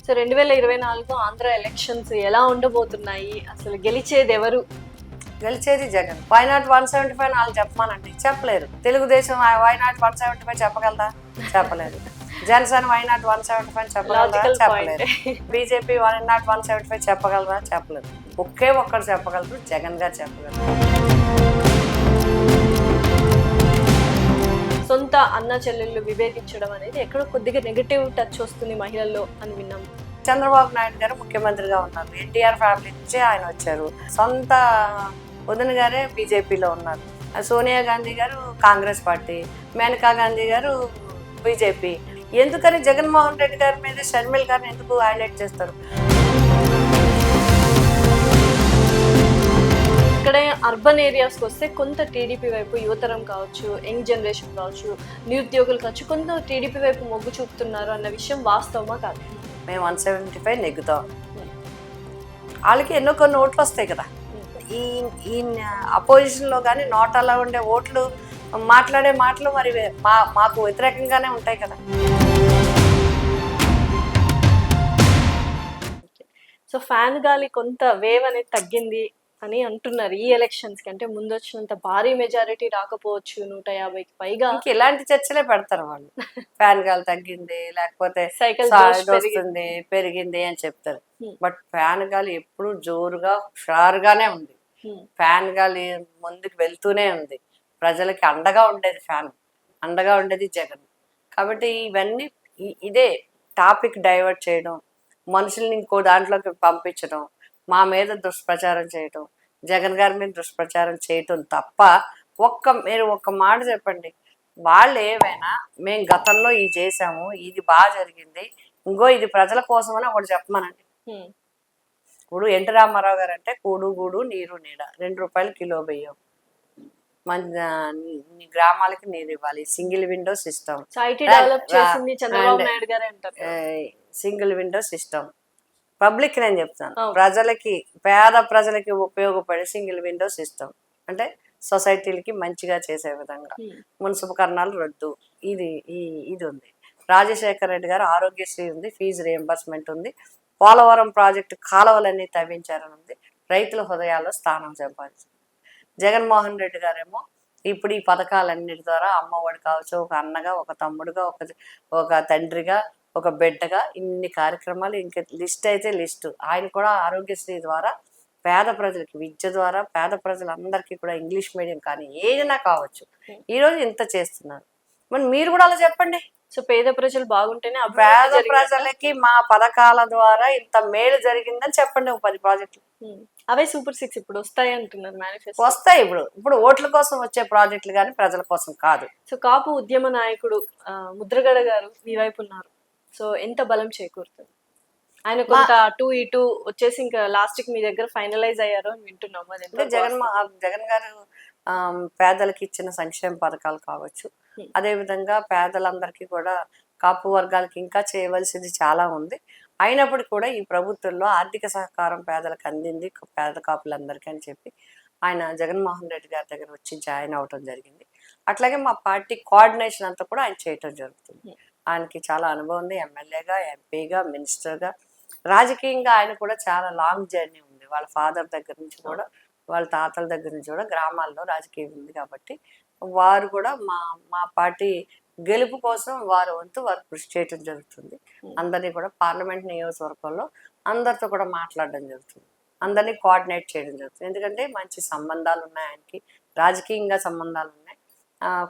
So 2024 Andhra elections ఎలా ఉండబోతున్నాయి, అసలు గెలిచేది ఎవరు? గెలిచేది జగన్. వైనాట్ 175 వాళ్ళు చెప్పమానండి, చెప్పలేరు. తెలుగుదేశం వైనాట్ 175 చెప్పగలదా? చెప్పలేదు. జనసేన వైనాట్ 175 చెప్పగలదా? చెప్పలేరు. బీజేపీ వైనాట్ 175 చెప్పగలరా? చెప్పలేదు. ఒకే ఒక్కరు చెప్పగలరు, జగన్ గారు చెప్పగలరు. సొంత అన్న చెల్లెళ్ళు విభేదించడం అనేది ఎక్కడో కొద్దిగా నెగటివ్ టచ్ వస్తుంది మహిళల్లో అని విన్నాం. చంద్రబాబు నాయుడు గారు ముఖ్యమంత్రిగా ఉన్నారు. ఎన్టీఆర్ ఫ్యామిలీ నుంచి ఆయన వచ్చారు. సొంత వదిన గారే బీజేపీలో ఉన్నారు. సోనియా గాంధీ గారు కాంగ్రెస్ పార్టీ, మేనకా గాంధీ గారు బీజేపీ. ఎందుకని జగన్మోహన్ రెడ్డి గారి మీద షర్మిల గారిని ఎందుకు హైలైట్ చేస్తారు? ఇక్కడ అర్బన్ ఏరియాస్కి వస్తే కొంత టీడీపీ వైపు యువతరం కావచ్చు, యంగ్ జనరేషన్ కావచ్చు, నిరుద్యోగులు కావచ్చు, కొంత టీడీపీ వైపు మొగ్గు చూపుతున్నారు అన్న విషయం వాస్తవమా కాదు? మేము 175 నెగ్గుతాం. వాళ్ళకి ఎన్నో కొన్ని ఓట్లు వస్తాయి కదా. ఈ అపోజిషన్లో కానీ నోటాలో ఉండే ఓట్లు, మాట్లాడే మాటలు మరి మాకు వ్యతిరేకంగానే ఉంటాయి కదా. సో ఫ్యాన్ గాలి కొంత వేవ్ అనేది తగ్గింది అని అంటున్నారు. ఈ ఎలక్షన్స్ కంటే ముందు వచ్చినంత భారీ మెజారిటీ రాకపోవచ్చు, 150కి పైగా. ఇలాంటి చర్చలే పెడతారు వాళ్ళు. ఫ్యాన్ గాలి తగ్గింది, లేకపోతే సైకిల్ వస్తుంది, పెరిగింది అని చెప్తారు. బట్ ఫ్యాన్ గాలి ఎప్పుడు జోరుగా హుషారుగానే ఉంది. ఫ్యాన్ గాలి ముందుకు వెళ్తూనే ఉంది. ప్రజలకి అండగా ఉండేది ఫ్యాన్, అండగా ఉండేది జగన్. కాబట్టి ఇవన్నీ ఇదే టాపిక్ డైవర్ట్ చేయడం, మనుషుల్ని ఇంకో దాంట్లోకి పంపించడం, మా మీద దుష్ప్రచారం చేయటం, జగన్ గారి మీద దుష్ప్రచారం చేయటం తప్ప మీరు ఒక్క మాట చెప్పండి. వాళ్ళు ఏమైనా మేము గతంలో ఇది చేసాము, ఇది బాగా జరిగింది, ఇంకో ఇది ప్రజల కోసమని ఒకటి చెప్పమనండి. ఇప్పుడు ఎన్టీ రామారావు గారు అంటే కూడు గూడు నీరు నీడ, 2 రూపాయలు కిలో బియ్యం, గ్రామాలకి నీరు ఇవ్వాలి, single window system, single window system, public నేను చెప్తాను, ప్రజలకి, పేద ప్రజలకి ఉపయోగపడే సింగిల్ విండో సిస్టమ్, అంటే సొసైటీలకి మంచిగా చేసే విధంగా మున్సిపకరణాలు రద్దు, ఇది ఉంది. రాజశేఖర రెడ్డి గారు ఆరోగ్యశ్రీ ఉంది, ఫీజు రియంబర్స్మెంట్ ఉంది, పోలవరం ప్రాజెక్టు కాలువలన్నీ తవ్వించారని ఉంది, రైతుల హృదయాల్లో స్థానం సంపాదించారు. జగన్మోహన్ రెడ్డి గారేమో ఇప్పుడు ఈ పథకాలన్నిటి ద్వారా అమ్మఒడి కావచ్చు, ఒక అన్నగా, ఒక తమ్ముడుగా, ఒక తండ్రిగా, ఒక బిడ్డగా, ఇన్ని కార్యక్రమాలు, ఇంకా లిస్ట్ అయితే లిస్టు. ఆయన కూడా ఆరోగ్యశ్రీ ద్వారా పేద ప్రజలకి, విద్య ద్వారా పేద ప్రజలందరికీ కూడా ఇంగ్లీష్ మీడియం కానీ ఏదైనా కావచ్చు, ఈరోజు ఇంత చేస్తున్నారు. మరి మీరు కూడా అలా చెప్పండి. సో పేద ప్రజలు బాగుంటేనే, పేద ప్రజలకి మా పథకాల ద్వారా ఇంత మేలు జరిగిందని చెప్పండి. 10 ప్రాజెక్టులు అవే సూపర్ 6 ఇప్పుడు వస్తాయి అంటున్నారు మేనిఫెస్టో. వస్తాయి. ఇప్పుడు ఓట్ల కోసం వచ్చే ప్రాజెక్టులు కానీ ప్రజల కోసం కాదు. సో కాపు ఉద్యమ నాయకుడు ముద్రగడ గారు మీ వైపు ఉన్నారు. సో ఎంత బలం చేకూరుతుంది? ఆయన కొంత అటు ఇటు వచ్చేసి ఇంకా లాస్ట్ కి మీ దగ్గర ఫైనలైజ్ అయ్యారు అని వింటున్నాము. జగన్ గారు పేదలకు ఇచ్చిన సంక్షేమ పథకాలు కావచ్చు, అదేవిధంగా పేదలందరికీ కూడా, కాపు వర్గాలకి ఇంకా చేయవలసింది చాలా ఉంది. అయినప్పటికీ కూడా ఈ ప్రభుత్వంలో ఆర్థిక సహకారం పేదలకు అందింది, పేద కాపులందరికీ అని చెప్పి ఆయన జగన్మోహన్ రెడ్డి గారి దగ్గర వచ్చి జాయిన్ అవటం జరిగింది. అట్లాగే మా పార్టీ కోఆర్డినేషన్ అంతా కూడా ఆయన చేయటం జరుగుతుంది. ఆయనకి చాలా అనుభవం ఉంది. ఎమ్మెల్యేగా, ఎంపీగా, మినిస్టర్గా, రాజకీయంగా ఆయన కూడా చాలా లాంగ్ జర్నీ ఉంది. వాళ్ళ ఫాదర్ దగ్గర నుంచి కూడా, వాళ్ళ తాతల దగ్గర నుంచి కూడా గ్రామాల్లో రాజకీయం ఉంది. కాబట్టి వారు కూడా మా పార్టీ గెలుపు కోసం వారు కృషి చేయటం జరుగుతుంది. అందరినీ కూడా పార్లమెంట్ నియోజకవర్గంలో అందరితో కూడా మాట్లాడడం జరుగుతుంది, అందరినీ కోఆర్డినేట్ చేయడం జరుగుతుంది. ఎందుకంటే మంచి సంబంధాలు ఉన్నాయి ఆయనకి, రాజకీయంగా సంబంధాలు ఉన్నాయి,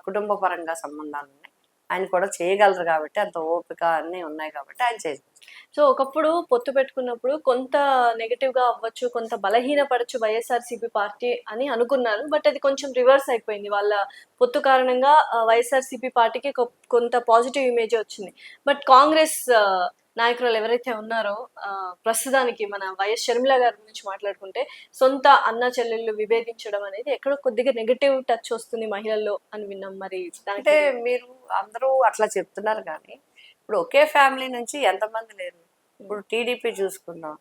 కుటుంబ పరంగా సంబంధాలు ఉన్నాయి. ఆయన కూడా చేయగలరు కాబట్టి, అంత ఓపిక అన్నీ ఉన్నాయి కాబట్టి ఆయన చేయగలరు. సో ఒకప్పుడు పొత్తు పెట్టుకున్నప్పుడు కొంత నెగటివ్ గా అవ్వచ్చు, కొంత బలహీనపడచ్చు వైఎస్ఆర్సీపీ పార్టీ అని అనుకున్నారు. బట్ అది కొంచెం రివర్స్ అయిపోయింది. వాళ్ళ పొత్తు కారణంగా వైఎస్ఆర్సీపీ పార్టీకి కొంత పాజిటివ్ ఇమేజ్ వచ్చింది. బట్ కాంగ్రెస్ నాయకురాలు ఎవరైతే ఉన్నారో, ప్రస్తుతానికి మన వైఎస్ షర్మిల గారి గురించి మాట్లాడుకుంటే, సొంత అన్న చెల్లెళ్ళు విభేదించడం అనేది ఎక్కడో కొద్దిగా నెగటివ్ టచ్ వస్తుంది మహిళల్లో అని విన్నాం. మరి అంటే మీరు అందరూ అట్లా చెప్తున్నారు, కానీ ఇప్పుడు ఒకే ఫ్యామిలీ నుంచి ఎంతమంది లేరు. ఇప్పుడు టీడీపీ చూసుకుందాం,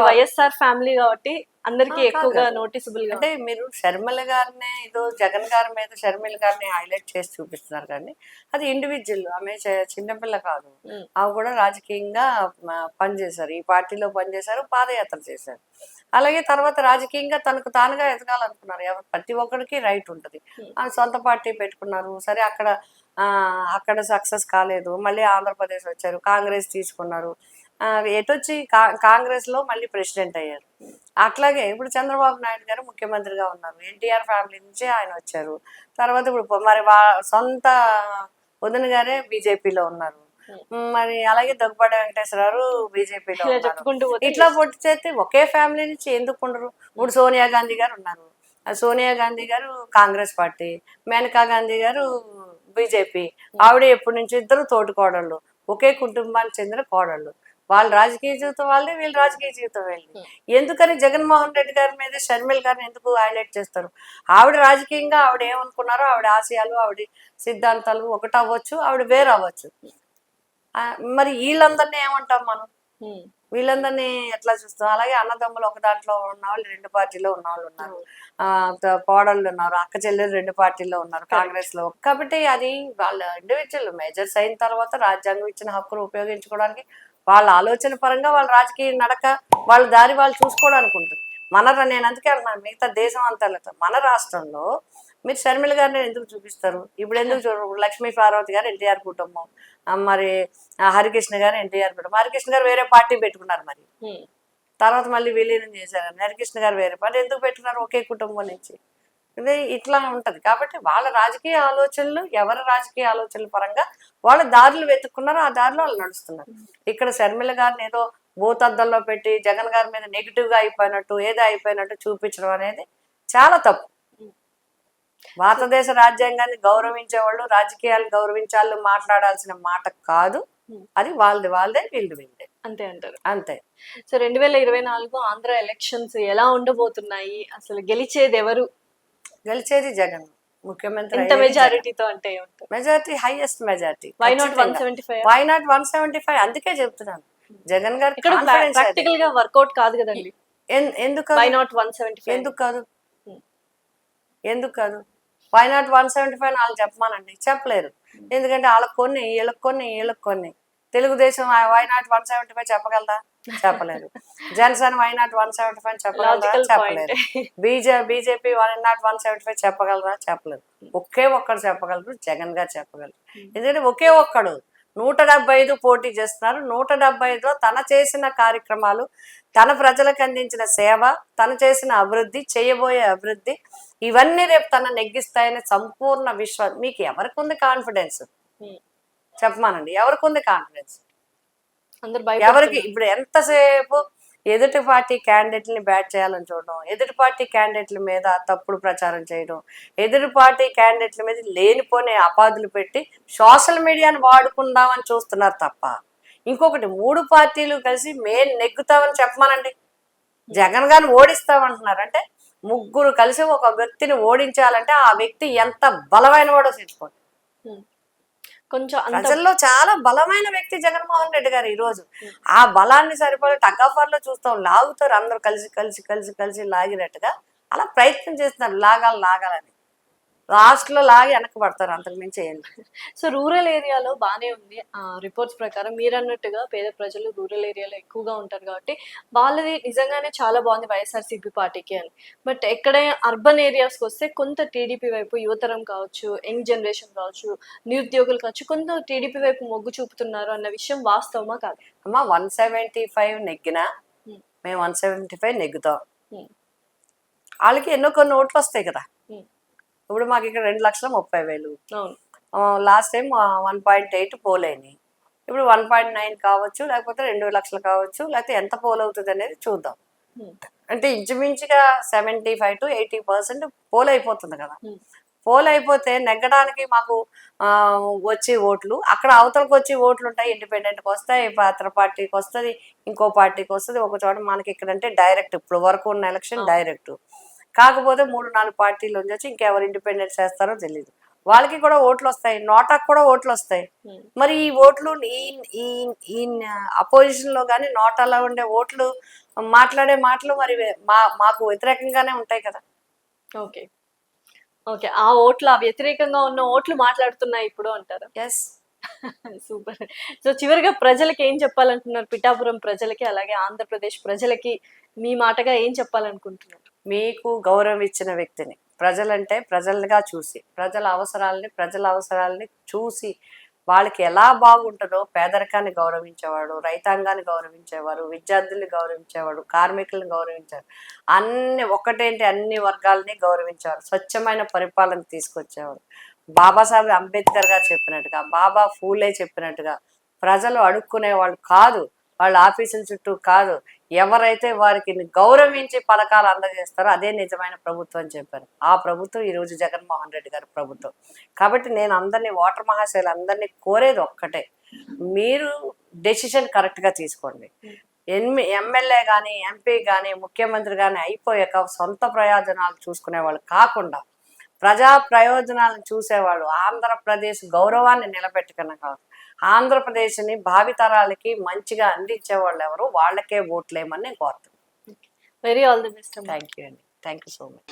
వైఎస్ఆర్ ఫ్యామిలీ కాబట్టి అందరికి ఎక్కువగా నోటీసబుల్ గా. అంటే మీరు షర్మిల గారిని ఏదో జగన్ గారి మీద షర్మిల గారిని హైలైట్ చేసి చూపిస్తున్నారు కానీ అది ఇండివిజువల్, ఆమె చిన్నపిల్ల కాదు. ఆమె కూడా రాజకీయంగా పనిచేశారు, ఈ పార్టీలో పనిచేశారు, పాదయాత్ర చేశారు. అలాగే తర్వాత రాజకీయంగా తనకు తానుగా ఎదగాలనుకున్నారు. ప్రతి ఒక్కరికి రైట్ ఉంటుంది. ఆమె సొంత పార్టీ పెట్టుకున్నారు, సరే అక్కడ సక్సెస్ కాలేదు, మళ్ళీ ఆంధ్రప్రదేశ్ వచ్చారు, కాంగ్రెస్ తీసుకున్నారు. ఎటొచ్చి కాంగ్రెస్ లో మళ్ళీ ప్రెసిడెంట్ అయ్యారు. అట్లాగే ఇప్పుడు చంద్రబాబు నాయుడు గారు ముఖ్యమంత్రిగా ఉన్నారు, ఎన్టీఆర్ ఫ్యామిలీ నుంచి ఆయన వచ్చారు. తర్వాత ఇప్పుడు మరి సొంత వదిన గారే బీజేపీలో ఉన్నారు. మరి అలాగే దగ్గుబాటి వెంకటేశ్వరరావు బీజేపీలో ఉన్నారు. ఇట్లా పొట్టి చేస్తే ఒకే ఫ్యామిలీ నుంచి ఎందుకు ఉండరు? ఇప్పుడు సోనియా గాంధీ గారు ఉన్నారు, సోనియా గాంధీ గారు కాంగ్రెస్ పార్టీ, మేనకా గాంధీ గారు బీజేపీ. ఆవిడ ఎప్పటి నుంచి ఇద్దరు తోటి కోడళ్ళు, ఒకే కుటుంబానికి చెందిన కోడళ్ళు. వాళ్ళ రాజకీయ జీవితం వాళ్ళే, వీళ్ళ రాజకీయ జీవితం వెళ్ళి. ఎందుకని జగన్మోహన్ రెడ్డి గారి మీద షర్మిల గారిని ఎందుకు హైలైట్ చేస్తారు? ఆవిడ రాజకీయంగా ఆవిడ ఏమనుకున్నారో, ఆవిడ ఆశయాలు, ఆవిడ సిద్ధాంతాలు ఒకటి అవ్వచ్చు, ఆవిడ వేరు అవ్వచ్చు. మరి వీళ్ళందరినీ ఏమంటాం మనం? వీళ్ళందరినీ ఎట్లా చూస్తాం? అలాగే అన్నదమ్ములు ఒక దాంట్లో ఉన్న వాళ్ళు 2 పార్టీలో ఉన్న వాళ్ళు ఉన్నారు, కోడళ్ళు ఉన్నారు, అక్క చెల్లెలు 2 పార్టీల్లో ఉన్నారు కాంగ్రెస్ లో. కాబట్టి అది వాళ్ళ ఇండివిజువల్ మేజర్స్ అయిన తర్వాత రాజ్యాంగం ఇచ్చిన హక్కును ఉపయోగించుకోవడానికి, వాళ్ళ ఆలోచన పరంగా వాళ్ళ రాజకీయ నడక, వాళ్ళ దారి వాళ్ళు చూసుకోవడానికి ఉంటుంది. నేను అందుకే అంటున్నాను, మిగతా దేశం అంతా మన రాష్ట్రంలో మీరు షర్మిల గారిని ఎందుకు చూపిస్తారు? ఇప్పుడు ఎందుకు చూడరు? లక్ష్మీ పార్వతి గారు ఎన్టీఆర్ కుటుంబం, మరి హరికృష్ణ గారు ఎన్టీఆర్ కుటుంబం. హరికృష్ణ గారు వేరే పార్టీ పెట్టుకున్నారు, మరి తర్వాత మళ్ళీ విలీనం చేశారు. హరికృష్ణ గారు వేరే పార్టీ ఎందుకు పెట్టుకున్నారు? ఒకే కుటుంబం నుంచి. ఇది ఇట్లా ఉంటది. కాబట్టి వాళ్ళ రాజకీయ ఆలోచనలు, ఎవరి రాజకీయ ఆలోచనల పరంగా వాళ్ళ దారులు వెతుక్కున్నారో ఆ దారిలో వాళ్ళు నడుస్తున్నారు. ఇక్కడ షర్మిల గారిని ఏదో భూతద్దంలో పెట్టి జగన్ గారి మీద నెగిటివ్ గా అయిపోయినట్టు, ఏదో అయిపోయినట్టు చూపించడం అనేది చాలా తప్పు. భారతదేశ రాజ్యాంగాన్ని గౌరవించే వాళ్ళు రాజకీయాలు గౌరవించాలి, మాట్లాడాల్సిన మాట కాదు అది. వాళ్ళదే వీళ్ళదే అంతే అంటారు. అంతే. సో 2024 ఆంధ్ర ఎలక్షన్స్ ఎలా ఉండబోతున్నాయి? అసలు గెలిచేది ఎవరు? గెలిచేది జగన్ ముఖ్యమంత్రి. ఎంత మెజారిటీతో అంటే? Majority, highest majority. Why not 175? Why not 175? అందుకే చెప్తున్నాను, జగన్ గారు ప్రాక్టికల్ గా వర్కౌట్ కాదు కదండి. ఎందుకు వై నాట్ 175? ఎందుకు కాదు? వై నాట్ 175 వాళ్ళు చెప్పమానండి, చెప్పలేరు. ఎందుకంటే వాళ్ళకి కొన్ని, వీళ్ళకి కొన్ని. తెలుగుదేశం వై నాట్ 175 చెప్పగలదా? చెప్పలేరు. జనసేన వై నాట్ 175 చెప్పగలరా? చెప్పలేరు. బీజేపీ వై నాట్ 175 చెప్పగలరా? చెప్పలేరు. ఒకే ఒక్కడు చెప్పగలరు, జగన్ గారు చెప్పగలరు. ఎందుకంటే ఒకే ఒక్కడు 175 పోటీ చేస్తున్నారు. 175లో తన చేసిన కార్యక్రమాలు, తన ప్రజలకు అందించిన సేవ, తను చేసిన అభివృద్ధి, చేయబోయే అభివృద్ధి, ఇవన్నీ రేపు తన నెగ్గిస్తాయనే సంపూర్ణ విశ్వాసం. మీకు ఎవరికి ఉంది కాన్ఫిడెన్స్? చెప్పమానండి, ఎవరికి ఉంది కాన్ఫిడెన్స్? ఎవరికి? ఇప్పుడు ఎంతసేపు ఎదుటి పార్టీ క్యాండిడేట్ని బ్యాట్ చేయాలని చూడడం, ఎదుటి పార్టీ క్యాండిడేట్ల మీద తప్పుడు ప్రచారం చేయడం, ఎదుటి పార్టీ క్యాండిడేట్ల మీద లేనిపోని అపాధులు పెట్టి సోషల్ మీడియాని వాడుకుందామని చూస్తున్నారు తప్ప, ఇంకొకటి 3 పార్టీలు కలిసి మేము నెగ్గుతామని చెప్పమానండి. జగన్ గారిని ఓడిస్తామంటున్నారు అంటే, 3 కలిసి ఒక వ్యక్తిని ఓడించాలంటే ఆ వ్యక్తి ఎంత బలమైన వాడో తెలుసుకోండి. కొంచెం ప్రజల్లో చాలా బలమైన వ్యక్తి జగన్మోహన్ రెడ్డి గారు. ఈ రోజు ఆ బలాన్ని సరిపడే టగ్ ఆఫ్ వార్ లో చూస్తాం, లాగుతారు అందరూ కలిసి లాగినట్టుగా. అలా ప్రయత్నం చేస్తున్నారు లాగాలని. లాస్ట్ లో లాగి వెనకబడతారు, అంతకు మించి ఏం లేదు. సో రూరల్ ఏరియాలో బాగానే ఉంది. రిపోర్ట్స్ ప్రకారం మీరు అన్నట్టుగా పేద ప్రజలు రూరల్ ఏరియాలో ఎక్కువగా ఉంటారు కాబట్టి వాళ్ళది నిజంగానే చాలా బాగుంది వైఎస్ఆర్సీపీ పార్టీకి అని. బట్ ఎక్కడైనా అర్బన్ ఏరియాస్కి వస్తే కొంత టీడీపీ వైపు యువతరం కావచ్చు, యంగ్ జనరేషన్ కావచ్చు, నిరుద్యోగులు కావచ్చు, కొంత టీడీపీ వైపు మొగ్గు చూపుతున్నారు అన్న విషయం వాస్తవమా కాదు? అమ్మా 175 నెగ్గినా మేము 175 నెగ్గుతాం. వాళ్ళకి ఎన్నో కొన్ని ఓట్లు వస్తాయి కదా. ఇప్పుడు మాకు ఇక్కడ 2,30,000. లాస్ట్ టైం 1.8 పోల్ అయినాయి. ఇప్పుడు 1.9 కావచ్చు, లేకపోతే 2 లక్షలు కావచ్చు, లేకపోతే ఎంత పోల్ అవుతుంది అనేది చూద్దాం. అంటే ఇంచుమించుగా 75 to 80% పోల్ అయిపోతుంది కదా. పోల్ అయిపోతే నెగ్గడానికి మాకు వచ్చే ఓట్లు, అక్కడ అవతలకు వచ్చే ఓట్లు ఉంటాయి, ఇండిపెండెంట్కి వస్తాయి, పాత్ర పార్టీకి వస్తుంది, ఇంకో పార్టీకి వస్తుంది, ఒక చోట మనకి ఇక్కడంటే డైరెక్ట్. ఇప్పుడు వరకు ఉన్న ఎలక్షన్ డైరెక్ట్. కాకపోతే 3-4 పార్టీలు వచ్చి ఇంకెవరు ఇండిపెండెన్స్ చేస్తారో తెలియదు. వాళ్ళకి కూడా ఓట్లు వస్తాయి, నోటాకు కూడా ఓట్లు వస్తాయి. మరి ఈ ఓట్లు ఈ ఈ అపోజిషన్ లో కానీ నోటాలో ఉండే ఓట్లు మాట్లాడే మాటలు మరి మాకు వ్యతిరేకంగానే ఉంటాయి కదా. ఓకే. ఓకే. ఆ ఓట్లు, ఆ వ్యతిరేకంగా ఉన్న ఓట్లు మాట్లాడుతున్నాయి ఇప్పుడు అంటారా? ఎస్. సూపర్. సో చివరిగా ప్రజలకి ఏం చెప్పాలంటున్నారు? పిఠాపురం ప్రజలకి, అలాగే ఆంధ్రప్రదేశ్ ప్రజలకి మీ మాటగా ఏం చెప్పాలనుకుంటున్నారు? మీకు గౌరవం ఇచ్చిన వ్యక్తిని, ప్రజలంటే ప్రజలుగా చూసి, ప్రజల అవసరాలని చూసి వాళ్ళకి ఎలా బాగుంటుందో పేదరికాన్ని గౌరవించేవాడు, రైతాంగాన్ని గౌరవించేవారు, విద్యార్థుల్ని గౌరవించేవాడు, కార్మికులను గౌరవించారు, ఒకటేంటి అన్ని వర్గాలని గౌరవించేవారు, స్వచ్ఛమైన పరిపాలన తీసుకొచ్చేవాడు. బాబాసాహెబ్ అంబేద్కర్ గారు చెప్పినట్టుగా, బాబా ఫూలే చెప్పినట్టుగా ప్రజలు అడుక్కునే వాళ్ళు కాదు, వాళ్ళ ఆఫీసుల చుట్టూ కాదు, ఎవరైతే వారికి గౌరవించి పథకాలు అందజేస్తారో అదే నిజమైన ప్రభుత్వం అని చెప్పారు. ఆ ప్రభుత్వం ఈరోజు జగన్మోహన్ రెడ్డి గారి ప్రభుత్వం. కాబట్టి నేను అందరినీ, ఓటర్ మహాశయులు అందరినీ కోరేది ఒక్కటే, మీరు డెసిషన్ కరెక్ట్గా తీసుకోండి. ఎమ్మెల్యే కానీ, ఎంపీ కానీ, ముఖ్యమంత్రి కానీ అయిపోయాక సొంత ప్రయోజనాలు చూసుకునే వాళ్ళు కాకుండా ప్రజా ప్రయోజనాలను చూసేవాళ్ళు, ఆంధ్రప్రదేశ్ గౌరవాన్ని నిలబెట్టుకున్న కాదు, ఆంధ్రప్రదేశ్ని భావితరాలకి మంచిగా అందించే వాళ్ళు ఎవరు, వాళ్ళకే ఓట్లేయమని నేను కోరుతున్నాను. Very all the best. Thank you అండి. Thank you so much.